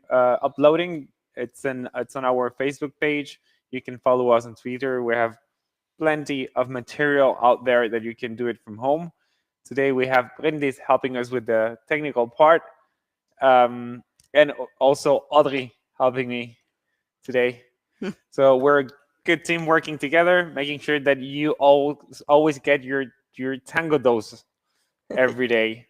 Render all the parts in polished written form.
uploading. It's on our Facebook page. You can follow us on Twitter. We have plenty of material out there that you can do it from home. Today we have Brindis helping us with the technical part, and also Audrey helping me today. So we're a good team working together, making sure that you always get your Tango dose every day.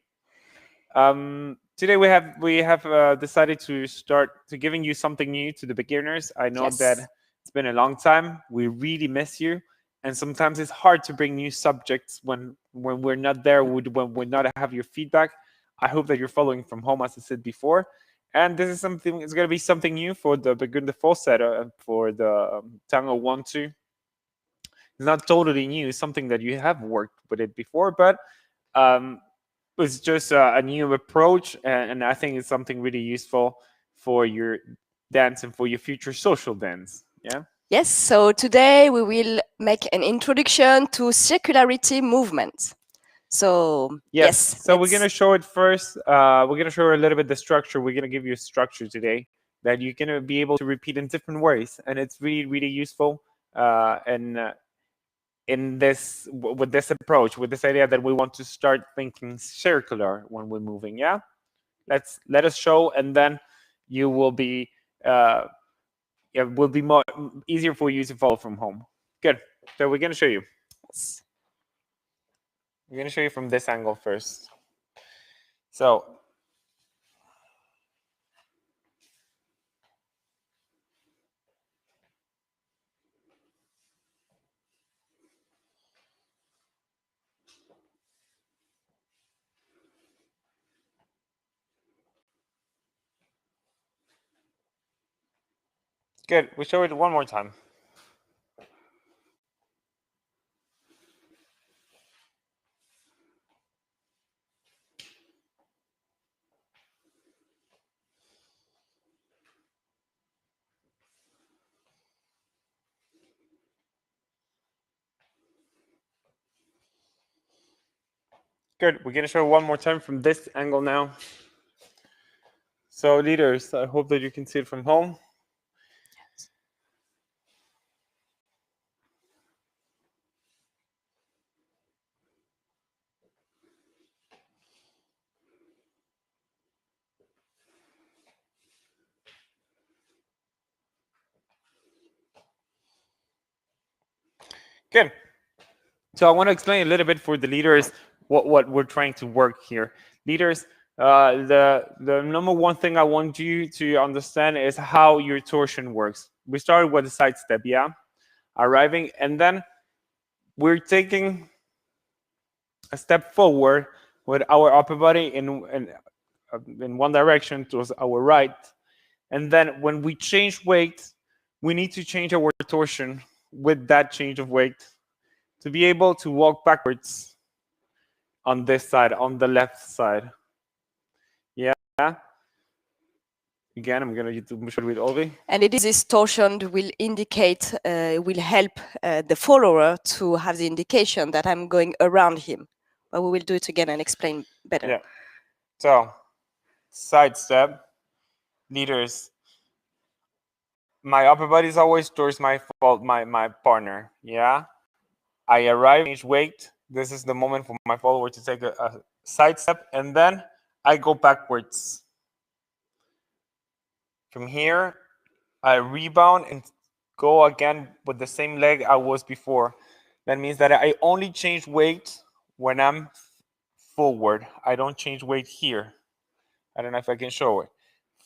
Today we have decided to start to giving you something new to the beginners. I know that it's been a long time. We really miss you, and sometimes it's hard to bring new subjects when we're not there, when we not have your feedback. I hope that you're following from home, as I said before. And this is something. It's going to be something new for the begynder fortsætter and for the Tango 1-2. It's not totally new. It's something that you have worked with it before, but it's just a new approach, and I think it's something really useful for your dance and for your future social dance. Yeah. Yes, so today we will make an introduction to circularity movement. So yes, so we're gonna show it first. We're gonna show a little bit the structure. We're gonna give you a structure today that you're gonna be able to repeat in different ways, and it's really useful. And in this with this approach, with this idea that we want to start thinking circular when we're moving. Yeah, let us show, and then you will be it will be more easier for you to follow from home. Good. So we're going to show you. We're going to show you from this angle first. So good. We show it one more time. Good. We're going to show one more time from this angle now. So leaders, I hope that you can see it from home. Good. So I want to explain a little bit for the leaders what we're trying to work here. Leaders, the number one thing I want you to understand is how your torsion works. We started with a side step, yeah, arriving, and then we're taking a step forward with our upper body in one direction towards our right, and then when we change weight, we need to change our torsion with that change of weight to be able to walk backwards on this side, on the left side. Yeah. Again, I'm going to show it with Audrey. And it is this torsion will indicate, will help the follower to have the indication that I'm going around him. But we will do it again and explain better. Yeah. So, side step, leaders. My upper body is always towards my partner. Yeah. I arrive, change weight. This is the moment for my follower to take a side step, and then I go backwards. From here, I rebound and go again with the same leg I was before. That means that I only change weight when I'm forward. I don't change weight here. I don't know if I can show it.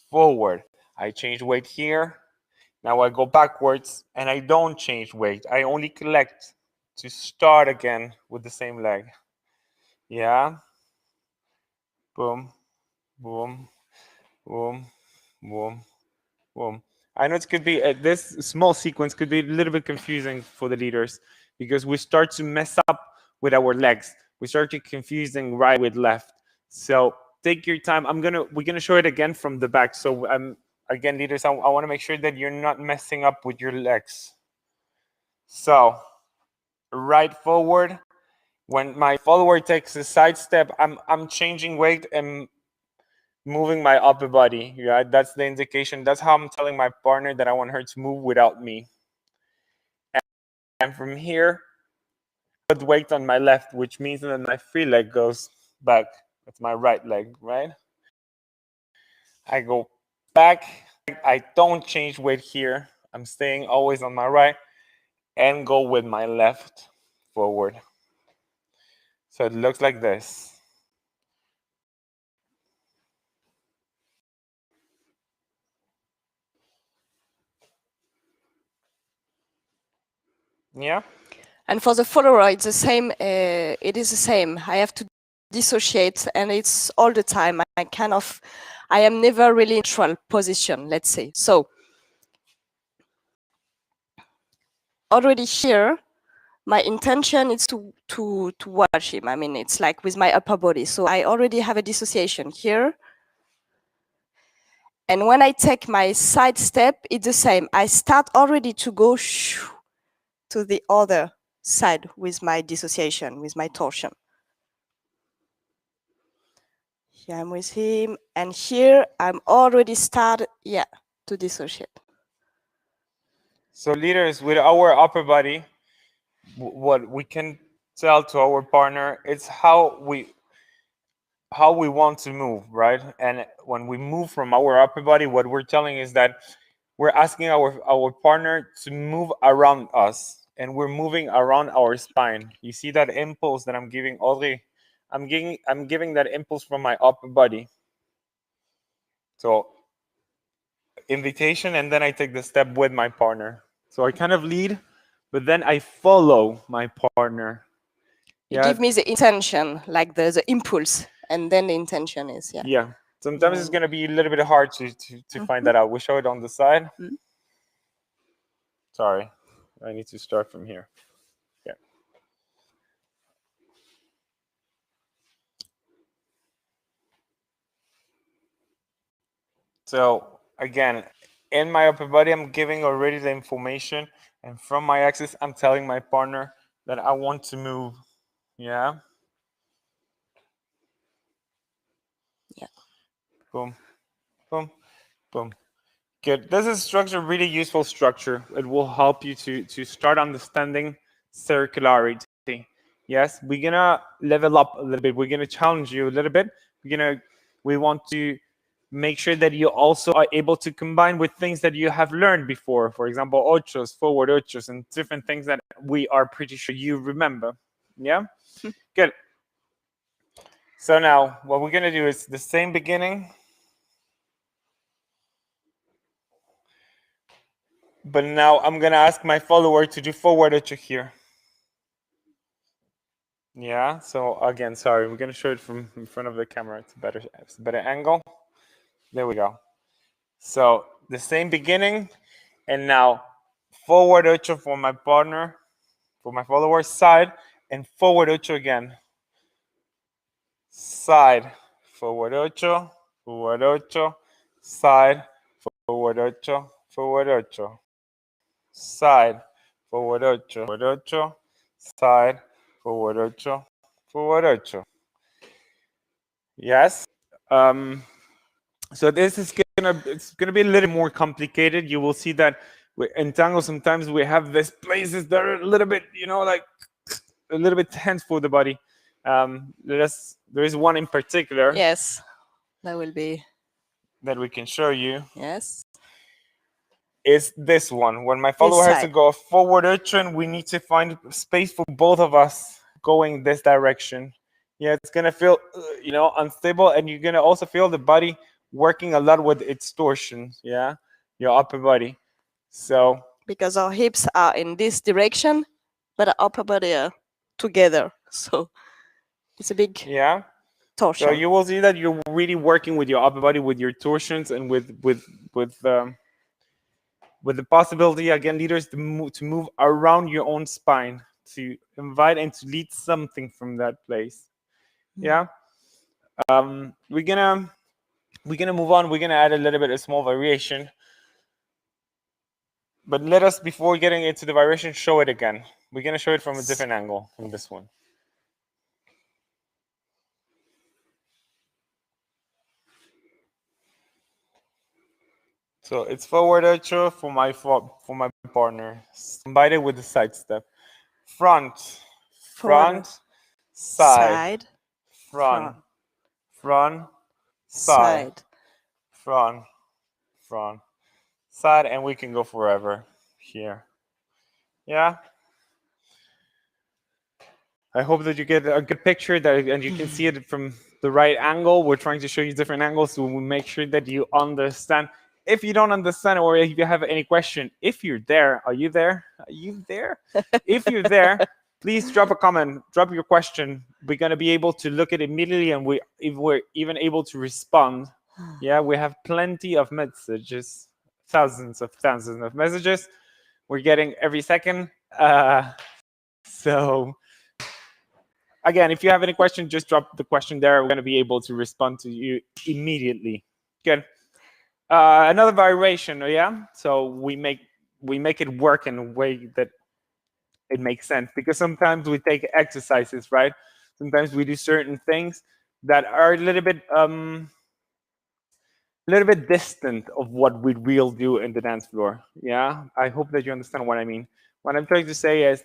Forward. I change weight here. Now I go backwards and I don't change weight. I only collect to start again with the same leg. Yeah. Boom, boom, boom, boom, boom. I know it could be, this small sequence could be a little bit confusing for the leaders because we start to mess up with our legs. We start to confusing right with left. So take your time. We're gonna show it again from the back. So again, leaders, I want to make sure that you're not messing up with your legs. So right forward. When my follower takes a side step, I'm changing weight and moving my upper body. Yeah, that's the indication. That's how I'm telling my partner that I want her to move without me. And from here, put weight on my left, which means that my free leg goes back. That's my right leg, right? I go back. I don't change weight here. I'm staying always on my right and go with my left forward. So it looks like this. Yeah. And for the follower, it's the same. It is the same. I have to dissociate, and it's all the time. I am never really in neutral position, let's say. So already here, my intention is to watch him. I mean, it's like with my upper body. So I already have a dissociation here. And when I take my side step, it's the same. I start already to go to the other side with my dissociation, with my torsion. Here I'm with him, and here I'm already started, to dissociate. So leaders, with our upper body, what we can tell to our partner, it's how we want to move, right? And when we move from our upper body, what we're telling is that we're asking our partner to move around us, and we're moving around our spine. You see that impulse that I'm giving Audrey? I'm giving that impulse from my upper body. So invitation, and then I take the step with my partner. So I kind of lead, but then I follow my partner. You give me the intention, like the impulse, and then the intention is, Yeah. Sometimes it's going to be a little bit hard to find that out. We show it on the side. Sorry, I need to start from here. Yeah. So again, in my upper body, I'm giving already the information, and from my axis, I'm telling my partner that I want to move. Yeah. Yeah. Boom, boom, boom. Good. This is structure, really useful structure. It will help you to start understanding circularity. Yes, we're gonna level up a little bit. We're gonna challenge you a little bit. We want to make sure that you also are able to combine with things that you have learned before. For example, ochos, forward ochos, and different things that we are pretty sure you remember. Yeah, good. So now what we're gonna do is the same beginning, but now I'm gonna ask my follower to do forward ocho here. Yeah, so again, sorry, we're gonna show it from in front of the camera. It's a better angle. There we go. So the same beginning, and now forward ocho for my partner, for my follower, side, and forward ocho again. Side, forward ocho, side, forward ocho, side, forward ocho, side, forward ocho. Yes. So this is it's gonna be a little more complicated. You will see that in Tango sometimes we have these places that are a little bit, like a little bit tense for the body. There is one in particular. Yes, that will be. That we can show you. Yes. Is this one. When my follower has to go forward ocho, we need to find space for both of us going this direction. Yeah, it's gonna feel, unstable, and you're gonna also feel the body working a lot with its torsion. Yeah, your upper body. So because our hips are in this direction, but our upper body are together. So it's a big torsion. So you will see that you're really working with your upper body, with your torsions, and with the possibility, again, leaders, to move around your own spine, to invite and to lead something from that place. Yeah. We're gonna move on. We're gonna add a little bit of small variation. But let us, before getting into the variation, show it again. We're gonna show it from a different angle from this one. So it's forward ocho for my partner, combined with the side step. Front, Forward, front, side, side, front, front, front, side, side. front, front, side, and we can go forever here. Yeah. I hope that you get a good picture and you can see it from the right angle. We're trying to show you different angles so we make sure that you understand. If you don't understand or if you have any question, if you're there, are you there? Are you there? If you're there, please drop a comment, drop your question. We're going to be able to look at it immediately, and if we're even able to respond. Yeah, we have plenty of messages, thousands of messages we're getting every second. So again, if you have any question, just drop the question there. We're going to be able to respond to you immediately. Good. Another variation, yeah. So we make it work in a way that it makes sense, because sometimes we take exercises, right? Sometimes we do certain things that are a little bit distant of what we will do in the dance floor. Yeah, I hope that you understand what I mean. What I'm trying to say is,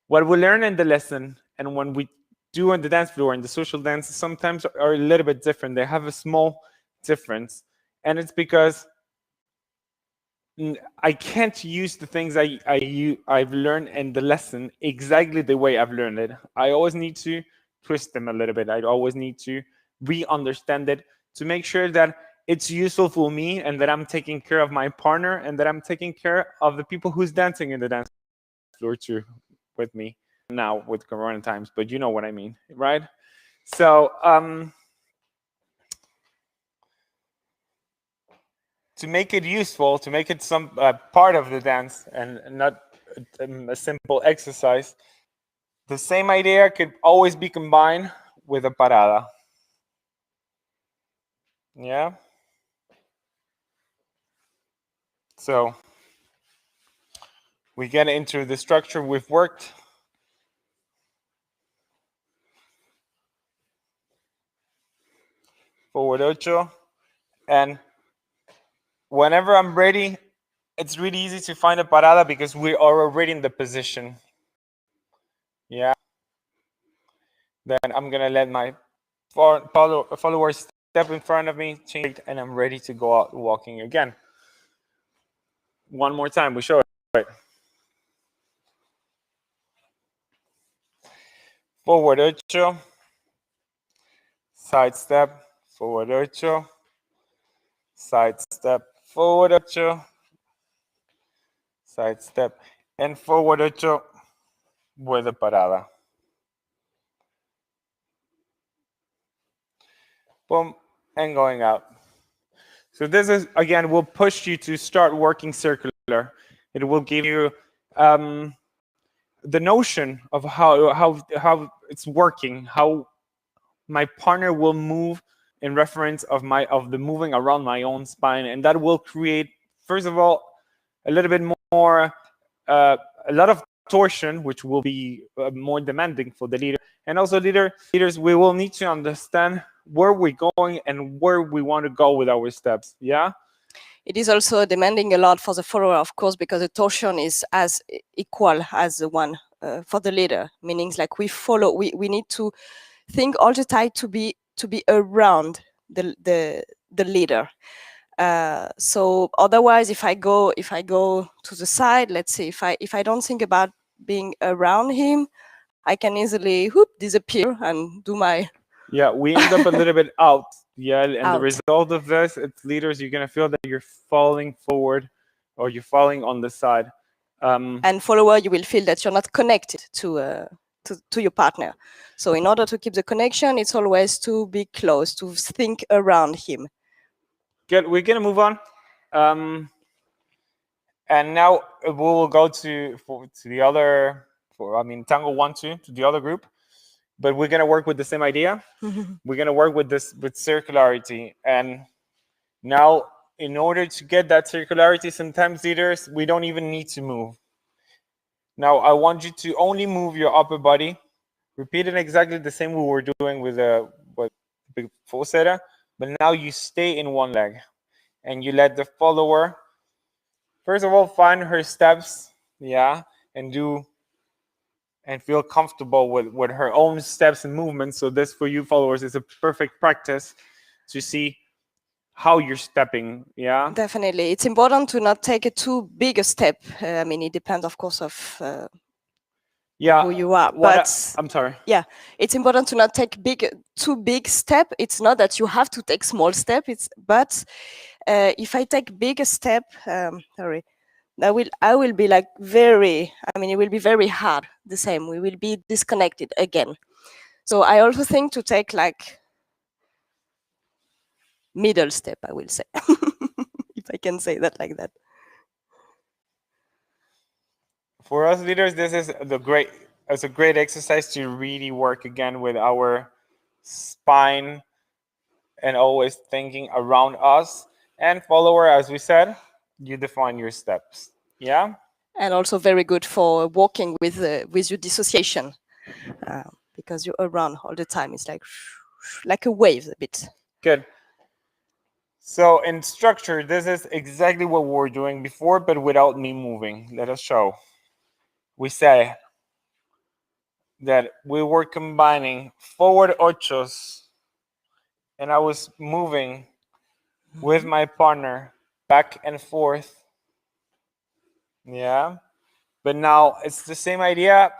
what we learn in the lesson and when we do on the dance floor and the social dance sometimes are a little bit different. They have a small difference, and it's because I can't use the things I've learned in the lesson exactly the way I've learned it. I always need to twist them a little bit. I always need to re-understand it to make sure that it's useful for me and that I'm taking care of my partner and that I'm taking care of the people who's dancing in the dance floor too with me now with Corona times, but you know what I mean, right? So to make it useful, to make it some part of the dance and not a simple exercise, the same idea could always be combined with a parada. Yeah. So we get into the structure we've worked. Forward ocho. And whenever I'm ready, it's really easy to find a parada because we are already in the position. Yeah. Then I'm going to let my followers step in front of me, change, and I'm ready to go out walking again. One more time, we show it. Forward ocho, side step, forward ocho, side step, forward ocho, side step, and forward ocho with a parada. Boom, and going out. So this is, again, will push you to start working circular. It will give you the notion of how it's working, how my partner will move in reference of the moving around my own spine, and that will create, first of all, a little bit more, a lot of torsion, which will be more demanding for the leader. And also leaders, we will need to understand where we're going and where we want to go with our steps. Yeah. It is also demanding a lot for the follower, of course, because the torsion is as equal as the one for the leader. Meaning, like we need to think all the time to be around the leader. So otherwise, if I go to the side, let's say if I don't think about being around him, I can easily disappear and do my. Yeah, we end up a little bit out. Yeah, and out. The result of this, it's leaders, you're gonna feel that you're falling forward or you're falling on the side. And follower, you will feel that you're not connected to your partner. So in order to keep the connection, it's always to be close, to think around him. Good. We're gonna move on, and now we will go to the other. Tango 1, 2 to the other group, but we're gonna work with the same idea. We're gonna work with circularity, and now in order to get that circularity, sometimes leaders, we don't even need to move. Now I want you to only move your upper body. Repeat it exactly the same we were doing with the fortsætter, but now you stay in one leg and you let the follower First of all, find her steps, yeah, and feel comfortable with her own steps and movements. So this, for you followers, is a perfect practice to see how you're stepping. Yeah, definitely. It's important to not take a too big a step. I mean, it depends, of course, of yeah. who you are. What But I'm sorry. yeah, it's important to not take too big step. It's not that you have to take small step. But if I take bigger step, sorry, I will be like very. I mean, it will be very hard. The same. We will be disconnected again. So I also think to take like middle step, I will say, if I can say that like that. For us leaders, this is it's a great exercise to really work again with our spine and always thinking around us. And follower, as we said, you define your steps. Yeah. And also very good for walking with your dissociation, because you're around all the time. It's like a wave a bit. Good. So in structure, this is exactly what we were doing before, but without me moving. Let us show. We say that we were combining forward ochos, and I was moving with my partner back and forth. Yeah. But now it's the same idea,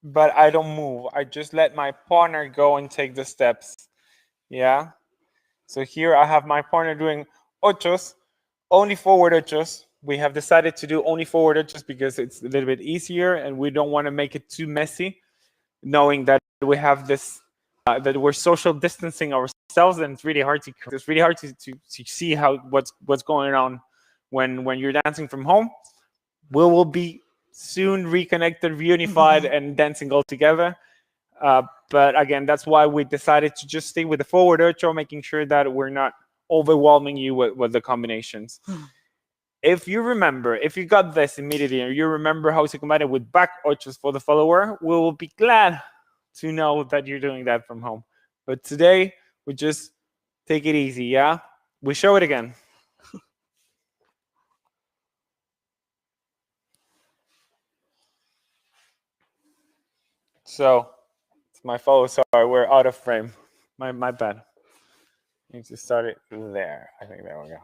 but I don't move. I just let my partner go and take the steps. Yeah. So here I have my partner doing ochos, only forward ochos. We have decided to do only forward ochos because it's a little bit easier and we don't want to make it too messy, knowing that we have this, that we're social distancing ourselves, and it's really hard to see what's going on when you're dancing from home. We will be soon reconnected, reunified, and dancing all together. But again, that's why we decided to just stay with the forward ocho, making sure that we're not overwhelming you with the combinations. If you remember, if you got this immediately and you remember how to combine it with back ochos for the follower, we will be glad to know that you're doing that from home. But today, we just take it easy, yeah? We show it again. So, it's my follow. Sorry, we're out of frame. My bad. Need to start it there. I think there we go.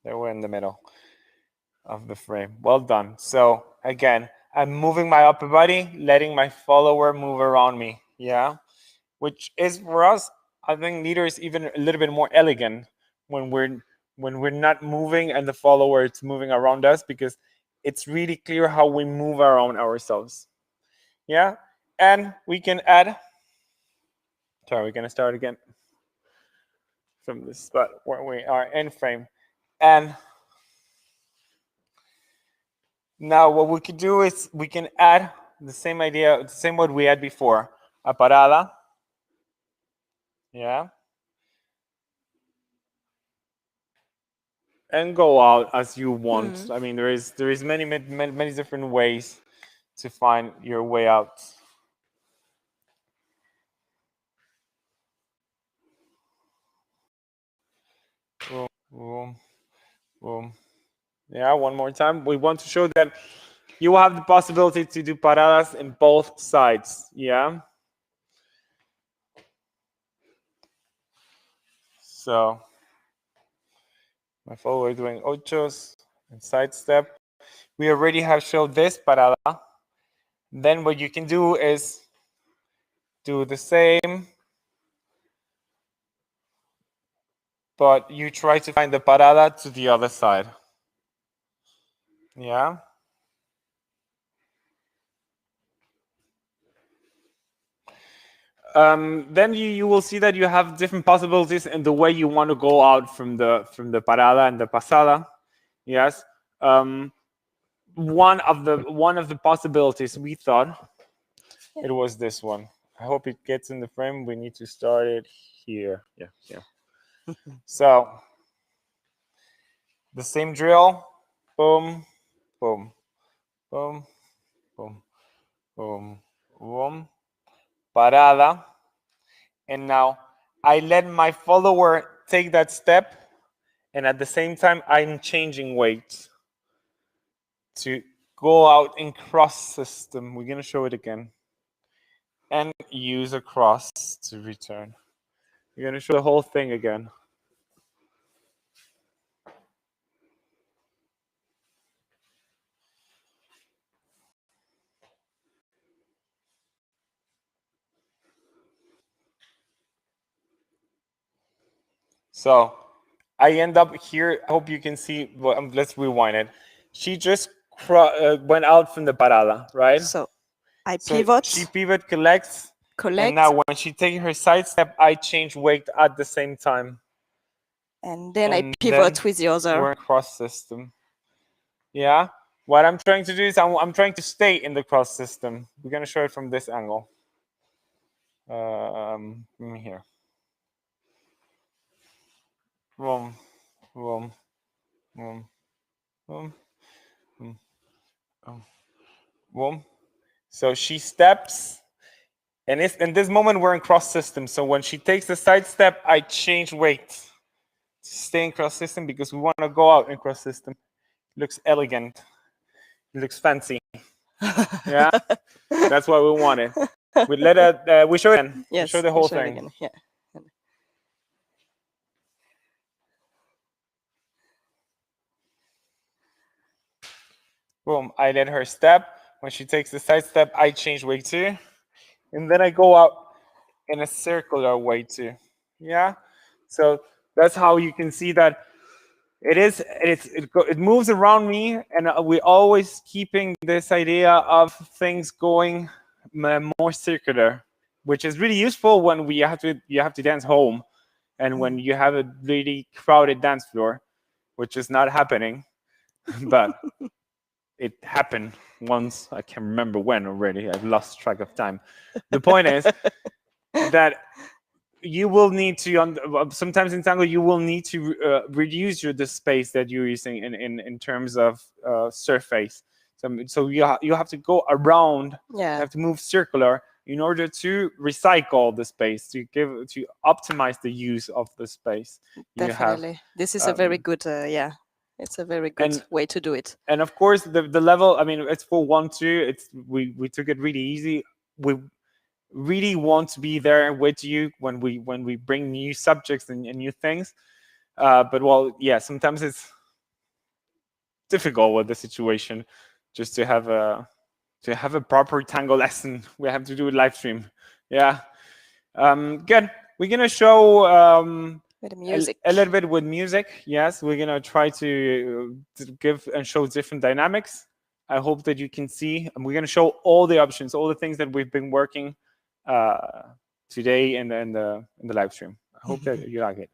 There we're in the middle of the frame. Well done. So again, I'm moving my upper body, letting my follower move around me. Yeah, which is for us, I think, leaders even a little bit more elegant when we're not moving and the follower is moving around us, because it's really clear how we move around ourselves. Yeah, and we can add. Sorry, we're gonna start again from the spot where we are in frame, and now what we could do is we can add the same idea, the same what we had before, a parada. Yeah. And go out as you want. I mean, there is many different ways to find your way out. Boom, boom, boom. Yeah, one more time. We want to show that you have the possibility to do paradas in both sides. Yeah. So my follower doing ochos and side step. We already have shown this parada. Then what you can do is do the same, but you try to find the parada to the other side. Yeah. Then you will see that you have different possibilities in the way you want to go out from the parada and the pasada. Yes. One of the possibilities we thought it was this one. I hope it gets in the frame. We need to start it here. Yeah, yeah. So the same drill. Boom, boom, boom, boom, boom, boom. Parada. And now I let my follower take that step, and at the same time, I'm changing weight to go out in cross system. We're going to show it again. And use a cross to return. We're going to show the whole thing again. So I end up here. I hope you can see. Well, let's rewind it. She just went out from the parada, right? So I pivot. She pivot, collects. And now when she takes her side step, I change weight at the same time. And then I pivot with the other. We're in cross system. Yeah. What I'm trying to do is I'm trying to stay in the cross system. We're going to show it from this angle. Here. Boom, boom, boom, boom, boom, boom. So she steps, and in this moment we're in cross system. So when she takes the side step, I change weight to stay in cross system because we want to go out in cross system. It looks elegant. It looks fancy. Yeah, that's what we wanted. We let it. We show it again. Yes, we show the whole thing. Again. Yeah. Boom, I let her step. When she takes the side step, I change weight too. And then I go out in a circular way too. Yeah? So that's how you can see that it moves around me, and we're always keeping this idea of things going more circular, which is really useful when you have to dance home and when you have a really crowded dance floor, which is not happening. But it happened once. I can't remember when already. I've lost track of time. The point is that you will need to, sometimes in Tango, you will need to reduce the space that you're using in terms of surface. So you have to go around, you have to move circular in order to recycle the space, to optimize the use of the space. Definitely. This is a very good, it's a very good way to do it. And of course, the level, I mean, it's for 1-2. We took it really easy. We really want to be there with you when we bring new subjects and new things. But well, yeah, sometimes it's difficult with the situation just to have a proper Tango lesson. We have to do a live stream. Yeah. Good. We're gonna show with music. A little bit with music. Yes, we're gonna try to give and show different dynamics. I hope that you can see, and we're gonna show all the options, all the things that we've been working today in the live stream. I hope that you like it.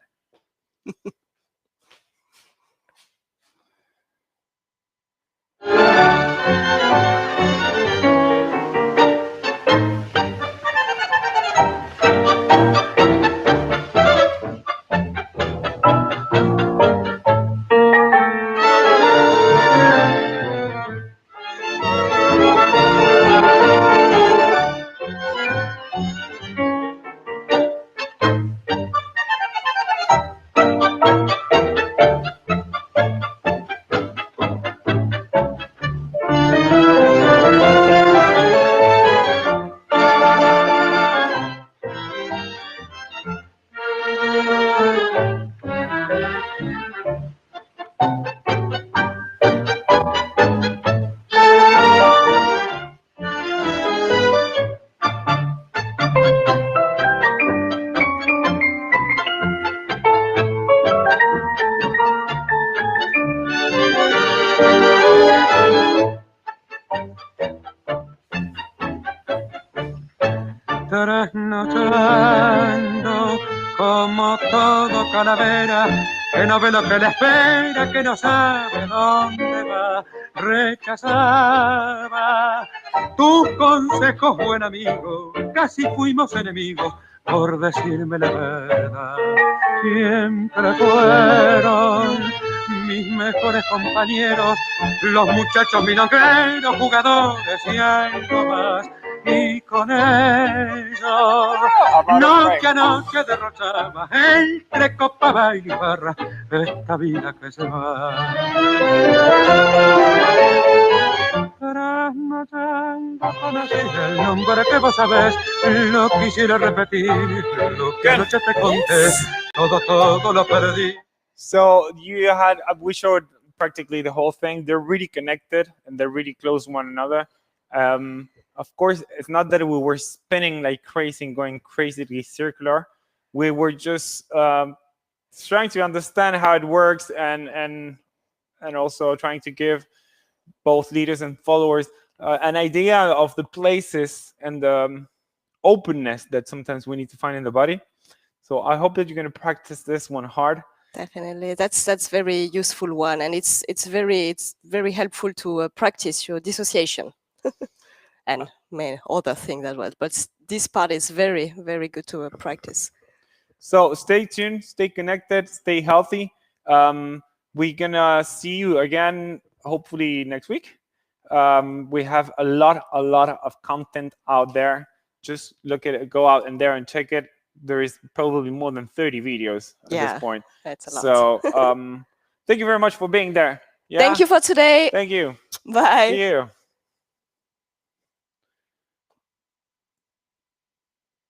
Trasnochando como todo calavera que no ve lo que le espera, que no sabe dónde va, rechazaba tus consejos, buen amigo, casi fuimos enemigos por decirme la verdad. Siempre fueron mis mejores compañeros, los muchachos milongueros, jugadores y algo más. y con ellos noche a noche derrochaba entre copa, baile y barra esta vida que se va. Trasnochando conocí el nombre que vos sabés, no quisiera repetir lo que anoche te conté, todo lo perdí. So we showed practically the whole thing. They're really connected and they're really close to one another. Of course, it's not that we were spinning like crazy and going crazily circular. We were just trying to understand how it works and also trying to give both leaders and followers an idea of the places and the openness that sometimes we need to find in the body. So I hope that you're going to practice this one hard. Definitely, that's very useful one, and it's very helpful to practice your dissociation and many other things as well. But this part is very good to practice. So stay tuned, stay connected, stay healthy. We're gonna see you again hopefully next week. We have a lot of content out there. Just look at it, go out and there and check it. There is probably more than 30 videos at this point. That's a lot. So thank you very much for being there. Yeah? Thank you for today. Thank you. Bye. See you.